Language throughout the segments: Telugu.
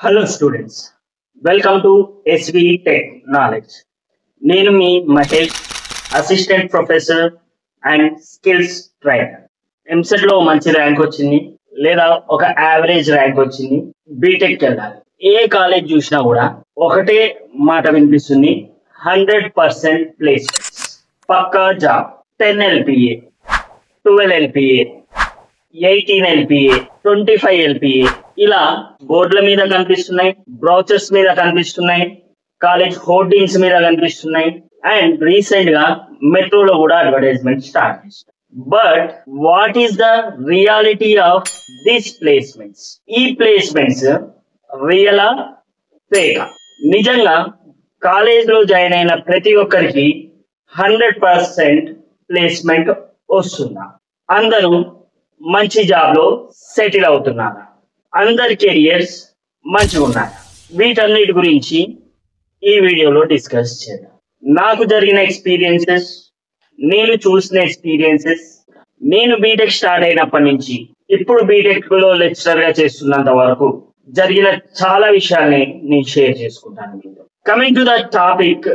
Hello students, welcome to SV tech knowledge. నేను మీ Mahesh, assistant professor and skills trainer. EAMCET లో మంచి ర్యాంక్ వచ్చింది లేదా ఒక యావరేజ్ ర్యాంక్ వచ్చింది, బీటెక్ వెళ్ళాలి. ఏ కాలేజ్ చూసినా కూడా ఒకటే మాట వినిపిస్తుంది, 100% ప్లేస్మెంట్స్, పక్కా job, 10 LPA, 12 LPA, 18 LPA, 25 LPA ఇలా బోర్డుల మీద కనిపిస్తున్నాయి, బ్రౌచర్స్ మీద కనిపిస్తున్నాయి, కాలేజ్ హోర్డింగ్స్ మీద కనిపిస్తున్నాయి, అండ్ రీసెంట్ గా మెట్రోలో కూడా అడ్వర్టైజ్మెంట్ స్టార్ట్ చేస్తారు. But what is the reality of these placements? ఈ ప్లేస్మెంట్స్ రియలా ఫేకా? నిజంగా కాలేజ్ లో జాయిన్ అయిన ప్రతి ఒక్కరికి 100% ప్లేస్మెంట్ వస్తుందా? అందరూ మంచి జాబ్ లో సెటిల్ అవుతున్నారా? అందరి కెరియర్స్ మంచిగా ఉన్నాయా? వీటన్నిటి గురించి ఈ వీడియోలో డిస్కస్ చేద్దాం. నాకు జరిగిన ఎక్స్పీరియన్సెస్, నేను చూసిన ఎక్స్పీరియన్సెస్, నేను బీటెక్ స్టార్ట్ అయినప్పటి నుంచి ఇప్పుడు బీటెక్ లో లెక్చరర్ గా చేస్తున్నంత వరకు జరిగిన చాలా విషయాల్ని నేను షేర్ చేసుకుంటాను మీతో. Coming to the topic,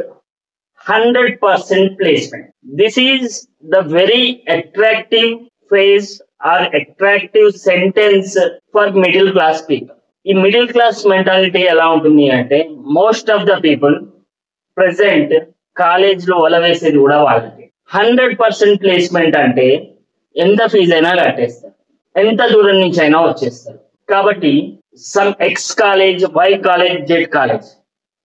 100% placement. This is the very attractive phrase or attractive sentence for middle class people. ఈ మిడిల్ క్లాస్ మెంటాలిటీ ఎలా ఉంటుంది అంటే, most of the people present college లో వలవేసేది కూడా వాళ్ళకి. 100% ప్లేస్మెంట్ అంటే ఎంత ఫీజు అయినా కట్టేస్తారు, ఎంత దూరం నుంచి అయినా వచ్చేస్తారు. కాబట్టి some X college, Y college, Z college,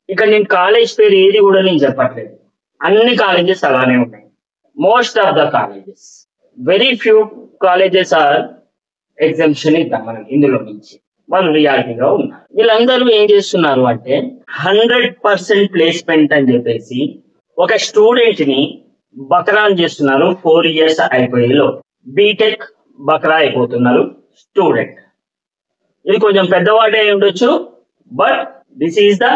ఇక్కడ నేను కాలేజ్ పేరు ఏది కూడా నేను చెప్పట్లేదు, అన్ని కాలేజెస్ అలానే ఉన్నాయి. Most of the colleges, very few colleges are exemption ఇద్దాం మనం ఇందులో నుంచి, వాళ్ళు రియాలిటీగా ఉన్నారు. వీళ్ళందరూ ఏం చేస్తున్నారు అంటే 100% ప్లేస్మెంట్ అని చెప్పేసి ఒక స్టూడెంట్ ని బకరాన్ చేస్తున్నారు. 4 years అయిపోయేలో బీటెక్ బకరా అయిపోతున్నారు స్టూడెంట్. ఇది కొంచెం పెద్దవాడే ఉండొచ్చు, but this is the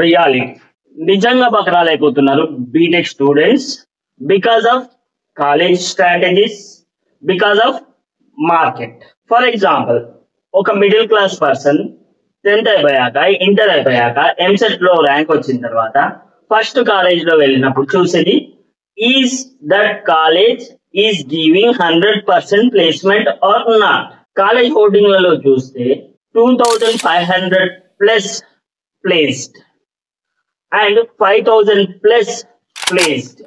reality. నిజంగా బకరాలు అయిపోతున్నారు BTech students because of college strategies, because of market. For example, ఒక మిడిల్ క్లాస్ పర్సన్ 10th అయిపోయాక, ఇంటర్ అయిపోయాక, ఎంసెట్ లో ర్యాంక్ వచ్చిన తర్వాత ఫస్ట్ కాలేజ్ లో వెళ్ళినప్పుడు చూసేది, is that college is giving 100% placement or not? College హోర్డింగ్లలో చూస్తే 2500 plus placed and 5000 plus placed.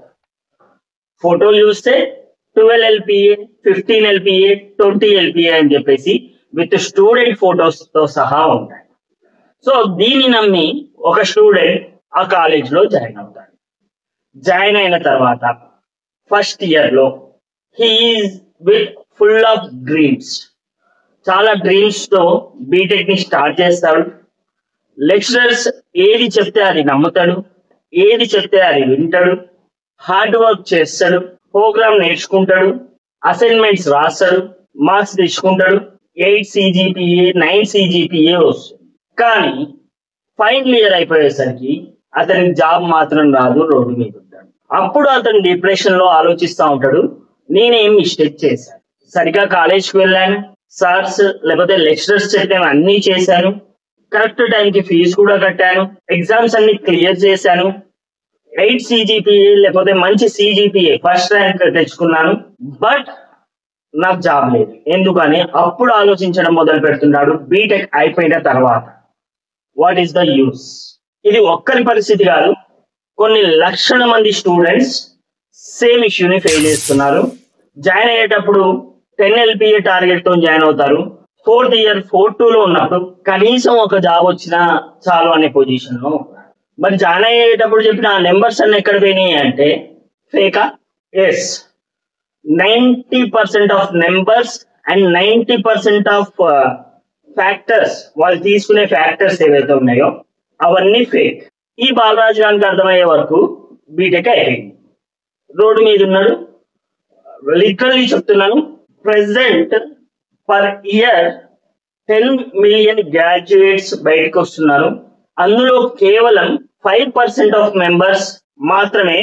ఫోటోలు చూస్తే 12 LPA, 15 LPA, 20 LPA అని చెప్పేసి విత్ స్టూడెంట్ ఫోటోస్ తో సహా ఉంటాయి. సో దీన్ని నమ్మి ఒక స్టూడెంట్ ఆ కాలేజ్ లో జాయిన్ అవుతాడు. జాయిన్ అయిన తర్వాత ఫస్ట్ ఇయర్ లో he's with full of dreams, చాలా డ్రీమ్స్ తో బీటెక్ ని స్టార్ట్ చేస్తాడు. లెక్చరర్స్ ఏది చెప్తే అది నమ్ముతాడు, ఏది చెప్తే అది వింటాడు, హార్డ్ వర్క్ చేస్తాడు, ప్రోగ్రామ్ నేర్చుకుంటాడు, అసైన్మెంట్స్ రాస్తాడు, మార్క్స్ తెచ్చుకుంటాడు. 8 CGPA, 9 CGPA వస్తుంది. కానీ ఫైనల్ ఇయర్ అయిపోయేసరికి అతనికి జాబ్ మాత్రం రాదు, రోడ్డు మీద ఉంటాడు. అప్పుడు అతను డిప్రెషన్ లో ఆలోచిస్తూ ఉంటాడు, నేనేం మిస్టేక్ చేశాను? సరిగా కాలేజ్కి వెళ్ళాను, సార్స్ లేకపోతే లెక్చరర్స్ చెప్పినవి అన్నీ చేశాను, కరెక్ట్ టైంకి ఫీజు కూడా కట్టాను, ఎగ్జామ్స్ అన్ని క్లియర్ చేశాను, 8 CGPA లేకపోతే మంచి CGPA ఫస్ట్ ర్యాంక్ తెచ్చుకున్నాను, బట్ నాకు జాబ్ లేదు. ఎందుకని అప్పుడు ఆలోచించడం మొదలు పెడుతున్నాడు బీటెక్ అయిపోయిన తర్వాత. What is the use? ఇది ఒక్కరి పరిస్థితి కాదు, కొన్ని లక్షల మంది స్టూడెంట్స్ సేమ్ ఇష్యూని ఫేస్ చేస్తున్నారు. జాయిన్ అయ్యేటప్పుడు 10 LPA టార్గెట్ తో జాయిన్ అవుతారు. 4th year 4.2 లో ఉన్నప్పుడు కనీసం ఒక జాబ్ వచ్చినా చాలు అనే పొజిషన్ లో. మరి జాయిన్ అయ్యేటప్పుడు చెప్పిన ఆ నెంబర్స్ అన్ని ఎక్కడ పోయినాయి అంటే ఫేకా? Yes, 90% of numbers and 90% of factors, వాళ్ళు తీసుకునే ఫ్యాక్టర్స్ ఏవైతే ఉన్నాయో అవన్నీ ఫేక్. ఈ బాలరాజు గారికి అర్థమయ్యే వరకు బీటెక్ అయిపోయింది, రోడ్డు మీద ఉన్నాడు. లిటరల్లీ చెప్తున్నాను, present per year 10 million graduates బయటకు వస్తున్నారు. అందులో కేవలం 5% ఆఫ్ మెంబర్స్ మాత్రమే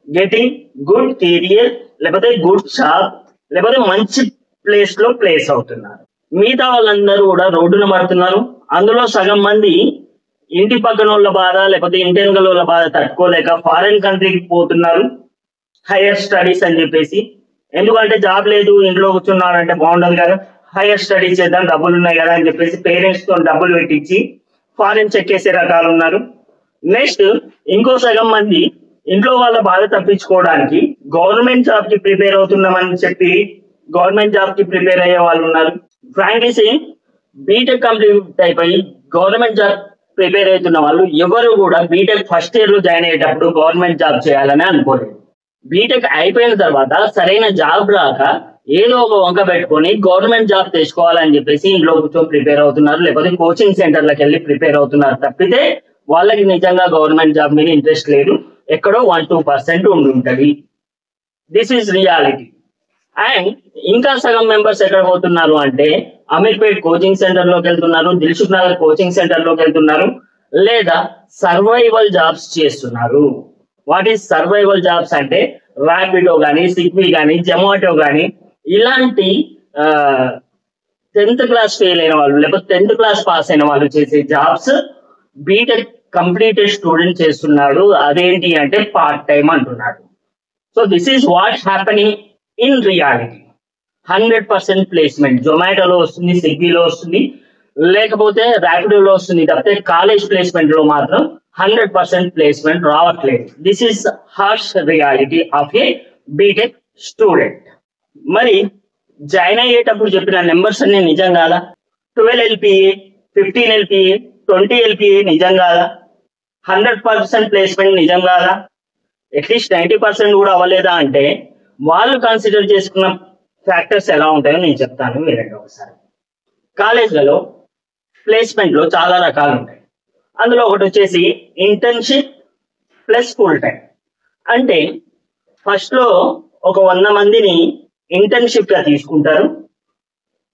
గెటింగ్ గుడ్ కెరియర్, లేకపోతే గుడ్ జాబ్, లేకపోతే మంచి ప్లేస్ లో ప్లేస్ అవుతున్నారు. మిగతా వాళ్ళందరూ కూడా రోడ్డున పడుతున్నారు. అందులో సగం మంది ఇంటి పక్కన వాళ్ళ బాధ లేకపోతే ఇంటి వెనుకల వాళ్ళ బాధ తట్టుకోలేక ఫారెన్ కంట్రీకి పోతున్నారు హైయర్ స్టడీస్ అని చెప్పేసి. ఎందుకంటే జాబ్ లేదు, ఇంట్లో కూర్చున్నాడు అంటే బాగుండదు కదా, హైయర్ స్టడీస్ చేద్దాం, డబ్బులు ఉన్నాయి కదా అని చెప్పేసి పేరెంట్స్ తో డబ్బులు పెట్టించి ఫారెన్ చెక్కేసే రకాలు ఉన్నారు. నెక్స్ట్ ఇంకో సగం మంది ఇంట్లో వాళ్ళ బాధ తప్పించుకోవడానికి గవర్నమెంట్ జాబ్ కి ప్రిపేర్ అవుతున్నామని చెప్పి గవర్నమెంట్ జాబ్ కి ప్రిపేర్ అయ్యే వాళ్ళు ఉన్నారు. ఫ్రాంక్లీ సేయింగ్, బీటెక్ కంప్లీట్ అయిపోయి గవర్నమెంట్ జాబ్ ప్రిపేర్ అవుతున్న వాళ్ళు ఎవరు కూడా బీటెక్ ఫస్ట్ ఇయర్ లో జాయిన్ అయ్యేటప్పుడు గవర్నమెంట్ జాబ్ చేయాలని అనుకోలేదు. బీటెక్ అయిపోయిన తర్వాత సరైన జాబ్ రాక ఏదో ఒక వంక పెట్టుకొని గవర్నమెంట్ జాబ్ తెచ్చుకోవాలని చెప్పేసి ఇంట్లో కూర్చొని ప్రిపేర్ అవుతున్నారు, లేకపోతే కోచింగ్ సెంటర్లకు వెళ్ళి ప్రిపేర్ అవుతున్నారు తప్పితే వాళ్ళకి నిజంగా గవర్నమెంట్ జాబ్ మీద ఇంట్రెస్ట్ లేదు. ఎక్కడో 1-2% ఉండి ఉంటుంది. This is reality. అండ్ ఇంకా సగం మెంబర్స్ ఎక్కడ పోతున్నారు అంటే అమీర్పేట్ కోచింగ్ సెంటర్ లోకి వెళ్తున్నారు, దిల్సుఖ్ నగర్ కోచింగ్ సెంటర్ లోకి వెళ్తున్నారు, లేదా సర్వైవల్ జాబ్స్ చేస్తున్నారు. వాట్ ఈస్ సర్వైవల్ జాబ్స్ అంటే ర్యాపిడో కానీ, స్విగ్గీ కానీ, జొమాటో కానీ ఇలాంటి 10th క్లాస్ ఫెయిల్ అయిన వాళ్ళు లేకపోతే 10th క్లాస్ పాస్ అయిన వాళ్ళు చేసే జాబ్స్ బీటెక్ కంప్లీటెడ్ స్టూడెంట్ చేస్తున్నాడు. అదేంటి అంటే పార్ట్ టైం అంటున్నాడు. So this is what happening in reality. 100% placement జొమాటోలో వస్తుంది, స్విగ్గీలో వస్తుంది, లేకపోతే ర్యాపిడోలో వస్తుంది తప్పితే కాలేజ్ ప్లేస్మెంట్ లో మాత్రం 100% ప్లేస్మెంట్ రావట్లేదు. This is harsh reality of a BTech student. మరి జాయిన్ అయ్యేటప్పుడు చెప్పిన నెంబర్స్ అన్ని నిజం కాదా? 12 LPA, 15 LPA, 20 LPA నిజం కాదా? 100% ప్లేస్మెంట్ నిజం కాదా? అట్లీస్ట్ 90% కూడా అవ్వలేదా అంటే వాళ్ళు కన్సిడర్ చేసుకున్న ఫ్యాక్టర్స్ ఎలా ఉంటాయో నేను చెప్తాను మీరండి ఒకసారి. కాలేజ్లలో ప్లేస్మెంట్ లో చాలా రకాలు ఉంటాయి. అందులో ఒకటి వచ్చేసి ఇంటర్న్షిప్ ప్లస్ ఫుల్ టైం. అంటే ఫస్ట్ లో ఒక 100 మందిని ఇంటర్న్షిప్ గా తీసుకుంటారు.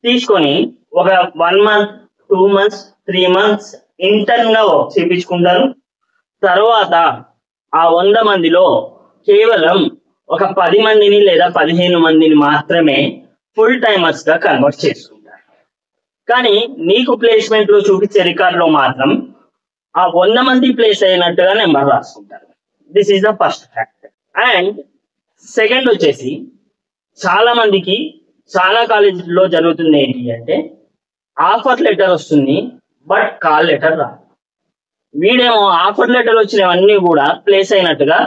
తీసుకొని ఒక 1 month, 2 months, 3 months ఇంటర్న్ గా వర్క్ చేయించుకుంటారు. తర్వాత ఆ 100 మందిలో కేవలం ఒక 10 మందిని లేదా 15 మందిని మాత్రమే ఫుల్ టైమర్స్ గా కన్వర్ట్ చేసుకుంటారు. కానీ నీకు ప్లేస్మెంట్ లో చూపించే రికార్డ్ లో మాత్రం ఆ 100 మంది ప్లేస్ అయినట్టుగా నెంబర్ రాసుకుంటారు. This is the first factor. And second వచ్చేసి చాలా మందికి చాలా కాలేజీలో జరుగుతుంది ఏంటి అంటే ఆఫర్ లెటర్ వస్తుంది బట్ కాల్ లెటర్ రాదు. వీడేమో ఆఫర్ లెటర్ వచ్చినవన్నీ కూడా ప్లేస్ అయినట్టుగా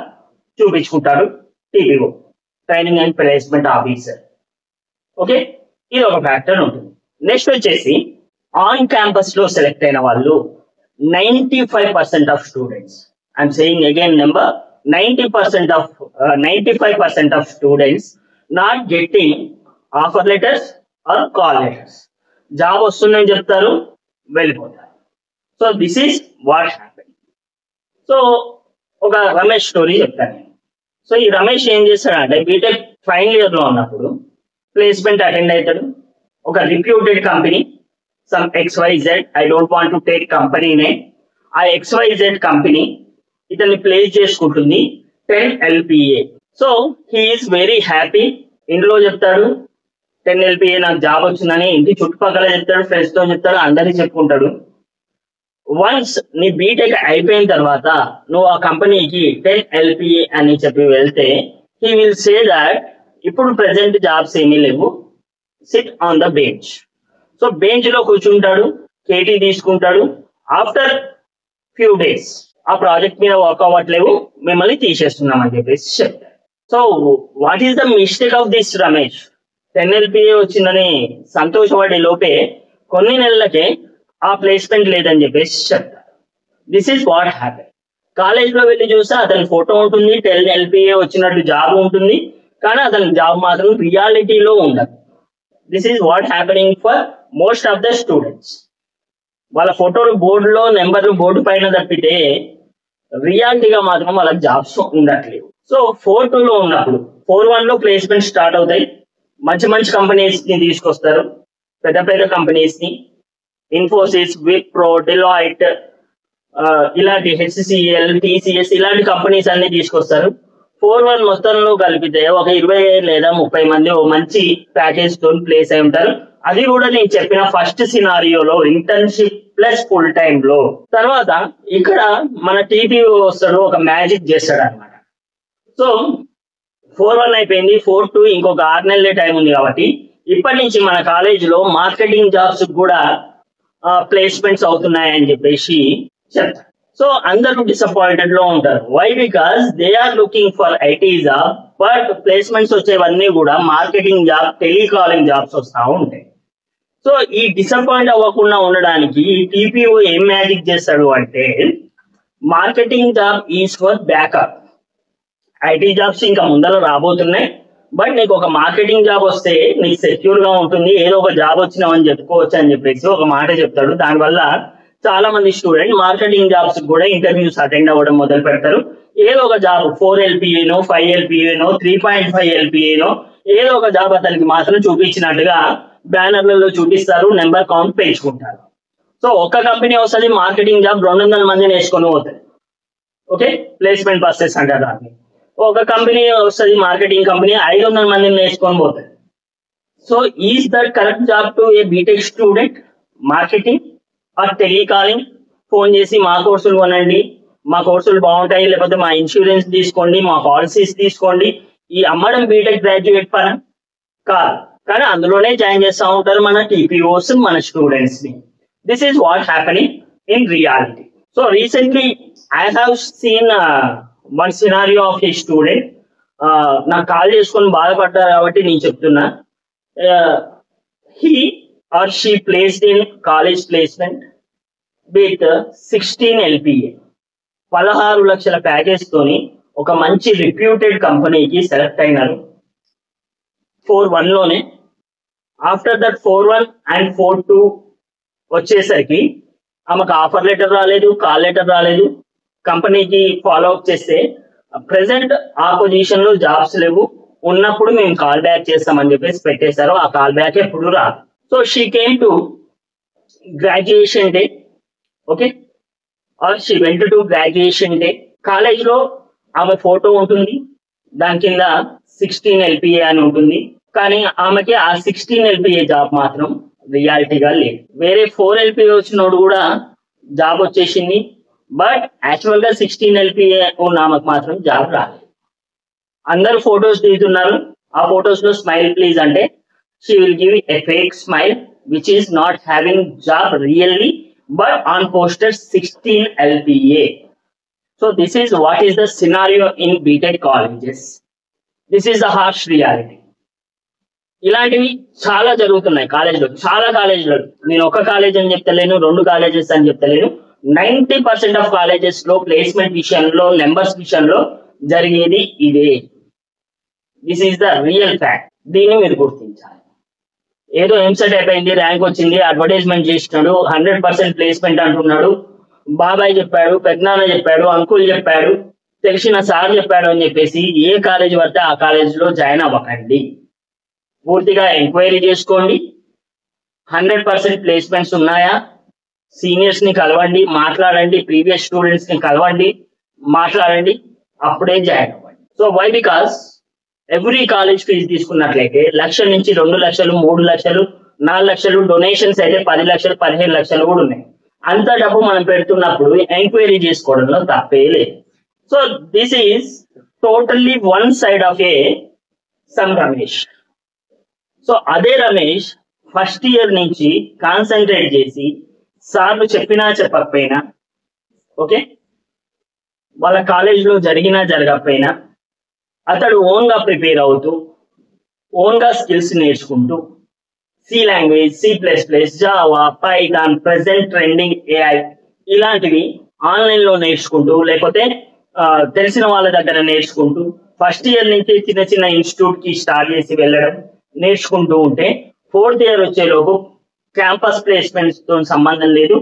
చూపించుకుంటాడు. TPO, training and placement officer. Okay, ఇది ఒక ఫ్యాక్టర్ ఉంటుంది. నెక్స్ట్ వచ్చేసి ఆన్ క్యాంపస్ లో సెలెక్ట్ అయిన వాళ్ళు 95% of students, I'm saying again number 95% of students not getting offer letters or call letters. Job వస్తుందని చెప్తారు, వెళ్ళిపోతారు. So this is what happen. So ఒక రమేష్ స్టోరీ చెప్తాను. సో ఈ రమేష్ ఏం చేస్తాడంటే బీటెక్ ఫైనల్ ఇయర్ లో ఉన్నప్పుడు ప్లేస్మెంట్ అటెండ్ అవుతాడు. ఒక reputed company, some XYZ, I don't want to take company name. ఆ XYZ కంపెనీ ఇతన్ని ప్లేస్ చేసుకుంటుంది 10 LPA. So he's very happy. ఇంట్లో చెప్తాడు 10 LPA నాకు జాబ్ వచ్చిందని, ఇంటి చుట్టుపక్కల చెప్తాడు, ఫ్రెండ్స్ తో చెప్తాడు, అందరికి చెప్పుకుంటాడు. వన్స్ నీ బీటెక్ అయిపోయిన తర్వాత నువ్వు ఆ కంపెనీకి 10 LPA అని చెప్పి వెళ్తే హీ విల్ సే దాట్ ఇప్పుడు ప్రెసెంట్ జాబ్స్ ఏమీ లేవు, SIT on the bench. So bench లో కూర్చుంటాడు, KT తీసుకుంటాడు. ఆఫ్టర్ ఫ్యూ డేస్ ఆ ప్రాజెక్ట్ మీద వర్క్ అవ్వట్లేవు, మిమ్మల్ని తీసేస్తున్నాం అని చెప్పేసి చెప్తారు. So what is the mistake of this Ramesh? 10 LPA వచ్చిందని సంతోషపడే లోపే కొన్ని నెలలకే ఆ ప్లేస్మెంట్ లేదని చెప్పేసి చెప్తారు. This is what happen. College లో వెళ్ళి చూస్తే అతని ఫోటో ఉంటుంది, 10 LPA వచ్చినట్టు జాబ్ ఉంటుంది, కానీ అతని జాబ్ మాత్రం రియాలిటీలో ఉండదు. This is what happening for most of the students. వాళ్ళ ఫోటోలు బోర్డులో, నెంబర్లు బోర్డు పైన తప్పితే రియాలిటీగా మాత్రం వాళ్ళకి జాబ్స్ ఉండట్లేవు. సో 4-2 లో ఉన్నప్పుడు 4-1 లో ప్లేస్మెంట్ స్టార్ట్ అవుతాయి. మంచి మంచి కంపెనీస్ ని తీసుకొస్తారు, పెద్ద పెద్ద కంపెనీస్ ని, ఇన్ఫోసిస్, విప్రో, డిలాయిట్, ఇలాంటి HCL, TCS ఇలాంటి కంపెనీస్ అన్ని తీసుకొస్తారు. 4-1 మొత్తంలో కలిపితే ఒక 20 లేదా 30 మంది ఓ మంచి ప్యాకేజ్ తో ప్లేస్ అయి ఉంటారు. అది కూడా నేను చెప్పిన ఫస్ట్ సినారియోలో ఇంటర్న్షిప్ ప్లస్ ఫుల్ టైమ్ లో. తర్వాత ఇక్కడ మన టీపీఓ వస్తాడు, ఒక మ్యాజిక్ చేస్తాడు అనమాట. సో 4-1 అయిపోయింది, 4-2 ఇంకొక 6 నెలలే టైం ఉంది కాబట్టి ఇప్పటి నుంచి మన కాలేజీలో మార్కెటింగ్ జాబ్స్ కూడా ప్లేస్మెంట్స్ అవుతున్నాయని చెప్పేసి చెప్తారు. సో అందరూ డిసప్పాయింటెడ్ లో ఉంటారు. Why? Because they are looking for IT job, but placements వచ్చేవన్నీ కూడా మార్కెటింగ్ జాబ్, టెలికాలింగ్ జాబ్స్ వస్తూ ఉంటాయి. సో ఈ డిసప్పాయింట్ అవ్వకుండా ఉండడానికి ఈ టీపీఓ ఏం మ్యాజిక్ చేస్తాడు అంటే, marketing job is for backup. IT jobs ఇంకా ముందర రాబోతున్నాయి, బట్ నీకు ఒక మార్కెటింగ్ జాబ్ వస్తే నీకు సెక్యూర్ గా ఉంటుంది, ఏదో ఒక జాబ్ వచ్చినామని చెప్పుకోవచ్చు అని చెప్పేసి ఒక మాట చెప్తాడు. దానివల్ల చాలా మంది స్టూడెంట్ మార్కెటింగ్ జాబ్స్ కూడా ఇంటర్వ్యూస్ అటెండ్ అవ్వడం మొదలు పెడతారు. ఏదో ఒక జాబ్ 4 LPAనో 5 LPAనో 3.5 LPAనో ఏదో ఒక జాబ్ అతనికి మాత్రం చూపించినట్టుగా బ్యానర్లలో చూపిస్తారు, నెంబర్ కౌంట్ పెంచుకుంటారు. సో ఒక్క కంపెనీ వస్తుంది మార్కెటింగ్ జాబ్ 200 మందిని వేసుకొని పోతుంది. ఓకే, ప్లేస్మెంట్ బస్సెస్ అంటారు దాన్ని. ఒక కంపెనీ వస్తుంది మార్కెటింగ్ కంపెనీ 500 మందిని వేసుకొని పోతుంది. So is that correct job to a BTech student? Marketing or telecalling? Phone చేసి మా కోర్సులు కొనండి, మా కోర్సులు బాగుంటాయి, లేకపోతే మా ఇన్సూరెన్స్ తీసుకోండి, మా పాలసీస్ తీసుకోండి, ఈ అమ్మడం బీటెక్ గ్రాడ్యుయేట్ పని కాదు. కానీ అందులోనే జాయిన్ చేస్తూ ఉంటారు మన టీపీఓస్, మన స్టూడెంట్స్ ని. This is what happening in reality. So recently I have seen one scenario of A student. నాకు కాల్ చేసుకొని బాధపడ్డారు కాబట్టి నేను చెప్తున్నా. He or she placed in college placement with 16 LPA, 16 లక్షల ప్యాకేజ్ తోని ఒక మంచి రిప్యూటెడ్ కంపెనీకి సెలెక్ట్ అయినారు 4-1 లోనే. ఆఫ్టర్ దట్ 4-1 అండ్ 4-2 వచ్చేసరికి ఆమెకు ఆఫర్ లెటర్ రాలేదు, కాల్ లెటర్ రాలేదు. కంపెనీకి ఫాలో అప్ చేస్తే ప్రెసెంట్ ఆ పొజిషన్ లో జాబ్స్ లేవు, ఉన్నప్పుడు మేము కాల్ బ్యాక్ చేస్తామని చెప్పేసి పెట్టేశారు. ఆ కాల్ బ్యాక్ ఎప్పుడు రాదు. So she came to graduation day. Okay, or she went to graduation day. College లో ఆమె ఫోటో ఉంటుంది, దాని కింద 16 LPA అని ఉంటుంది. కానీ ఆమెకి ఆ 16 LPA జాబ్ మాత్రం రియాలిటీగా లేదు. వేరే 4 LPA వచ్చినోడు కూడా జాబ్ వచ్చేసింది, బట్ యాక్చువల్ గా 16 LPA ఉన్న ఆమెకు మాత్రం జాబ్ రాలేదు. అందరు ఫొటోస్ దిగుతున్నారు, ఆ ఫొటోస్ లో స్మైల్ ప్లీజ్ అంటే she will give a fake smile which is not having job really, but on poster 16 LPA. So this is what is the scenario in BTech colleges. This is the harsh reality. ఇలాంటివి చాలా జరుగుతున్నాయి కాలేజీలో, చాలా కాలేజీలో. నేను ఒక కాలేజ్ అని చెప్తలేను, 2 కాలేజెస్ అని చెప్తలేను. 90% ఆఫ్ కాలేజెస్ లో ప్లేస్మెంట్ విషయంలో, నెంబర్స్ విషయంలో జరిగేది ఇదే. This is the real fact. దీన్ని మీరు గుర్తించాలి. ఏదో ఎంసెట్ అయిపోయింది, ర్యాంక్ వచ్చింది, అడ్వర్టైజ్మెంట్ చేసినాడు, 100% ప్లేస్మెంట్ అంటున్నాడు, బాబాయ్ చెప్పాడు, పెద్దనాన్న చెప్పాడు, అంకుల్ చెప్పాడు, తెలిసిన సార్ చెప్పాడు అని చెప్పేసి ఏ కాలేజ్ పడితే ఆ కాలేజీలో జాయిన్ అవ్వకండి. పూర్తిగా ఎంక్వైరీ చేసుకోండి. 100% ప్లేస్మెంట్స్ ఉన్నాయా? సీనియర్స్ ని కలవండి, మాట్లాడండి, ప్రీవియస్ స్టూడెంట్స్ ని కలవండి, మాట్లాడండి, అప్పుడే జాయిన్ అవ్వండి. So why? Because every college fee తీసుకున్నట్లయితే 1 లక్షల నుంచి 2 లక్షలు, 3 లక్షలు, 4 లక్షలు, డొనేషన్స్ అయితే 10 లక్షలు, 15 లక్షలు కూడా ఉన్నాయి. అంత డబ్బు మనం పెడుతున్నప్పుడు ఎంక్వైరీ చేసుకోవడంలో తప్పే లేదు. So this is totally one side of A some Ramesh. So అదే రమేష్ ఫస్ట్ ఇయర్ నుంచి కాన్సన్ట్రేట్ చేసి సార్లు చెప్పినా చెప్పకపోయినా, ఓకే, వాళ్ళ కాలేజీలో జరిగినా జరగకపోయినా అతడు ఓన్ గా ప్రిపేర్ అవుతూ, ఓన్ గా స్కిల్స్ నేర్చుకుంటూ, C language, C++, Java, Python, present trending AI ఇలాంటివి ఆన్లైన్ లో నేర్చుకుంటూ, లేకపోతే తెలిసిన వాళ్ళ దగ్గర నేర్చుకుంటూ, ఫస్ట్ ఇయర్ నుంచి చిన్న చిన్న ఇన్స్టిట్యూట్ కి స్టార్ట్ చేసి వెళ్ళడం, నేర్చుకుంటూ ఉంటే 4th ఇయర్ వచ్చేలోపు క్యాంపస్ ప్లేస్మెంట్స్ తో సంబంధం లేదు,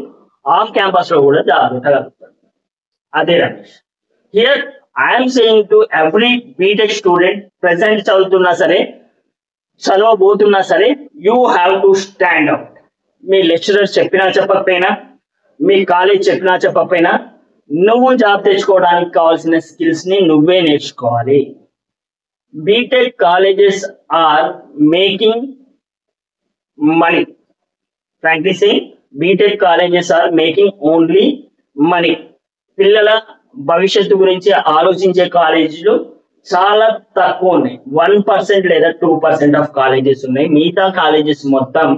ఆఫ్ క్యాంపస్ లో కూడా జాబ్ కొట్టగలుగుతారు. అదే Ramesh. Here I'm saying to every BTech student, present చదువుతున్నా సరే, చదవబోతున్నా సరే, you have to stand out. మీ లెక్చరర్స్ చెప్పినా చెప్పకపోయినా, మీ కాలేజ్ చెప్పినా చెప్పకపోయినా, నువ్వు జాబ్ తెచ్చుకోవడానికి కావాల్సిన స్కిల్స్ ని నువ్వే నేర్చుకోవాలి. BTech colleges are making money. Frankly saying, BTech colleges are making only money. పిల్లల భవిష్యత్తు గురించి ఆలోచించే కాలేజీలు చాలా తక్కువ ఉన్నాయి. 1% లేదా 2% ఆఫ్ కాలేజెస్ ఉన్నాయి. మిగతా కాలేజెస్ మొత్తం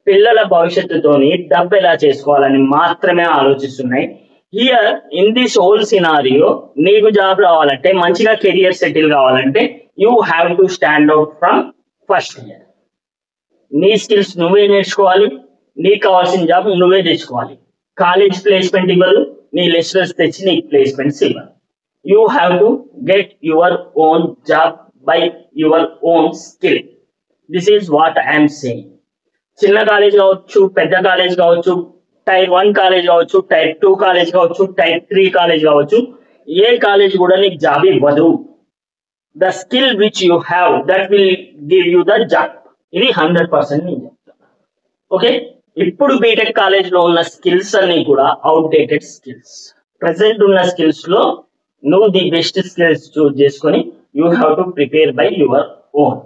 పిల్లల భవిష్యత్తుతోని డబ్బు ఎలా చేసుకోవాలని మాత్రమే ఆలోచిస్తున్నాయి. Here in this whole scenario నీకు జాబ్ రావాలంటే, మంచిగా కెరియర్ సెటిల్ కావాలంటే you have to stand out from first year. నీ స్కిల్స్ నువ్వే నేర్చుకోవాలి, నీకు కావాల్సిన జాబ్ నువ్వే తెచ్చుకోవాలి. కాలేజ్ ప్లేస్మెంట్ ఇవ్వదు, నీ లెక్చరర్స్ తెచ్చి నీకు ప్లేస్మెంట్స్ ఇవ్వాలి. You have to get your own job by your own skill. This is what I'm saying. చిన్న కాలేజ్ కావచ్చు, పెద్ద కాలేజ్ కావచ్చు, టైర్ 1 కాలేజ్ కావచ్చు, టైర్ 2 కాలేజ్ కావచ్చు, టైర్ 3 కాలేజ్ కావచ్చు, ఏ కాలేజ్ కూడా నీకు జాబ్ ఇవ్వదు. The skill which you have that will give you the job. ఇది 100% నేను చెప్తాను. ఓకే, ఇప్పుడు బీటెక్ కాలేజ్ లో ఉన్న స్కిల్స్ అన్ని కూడా అవుట్డేటెడ్ స్కిల్స్. ప్రెసెంట్ ఉన్న స్కిల్స్ లో నువ్వు ది బెస్ట్ స్కిల్స్ చూస్ చేసుకొని you have to prepare by your own.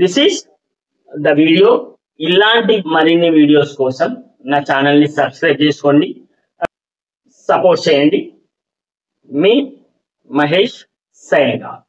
This is the video. ఇలాంటి మరిన్ని వీడియోస్ కోసం నా ఛానల్ ని సబ్స్క్రైబ్ చేసుకోండి, సపోర్ట్ చేయండి. మీ మహేష్ సైనింగ్ ఆఫ్.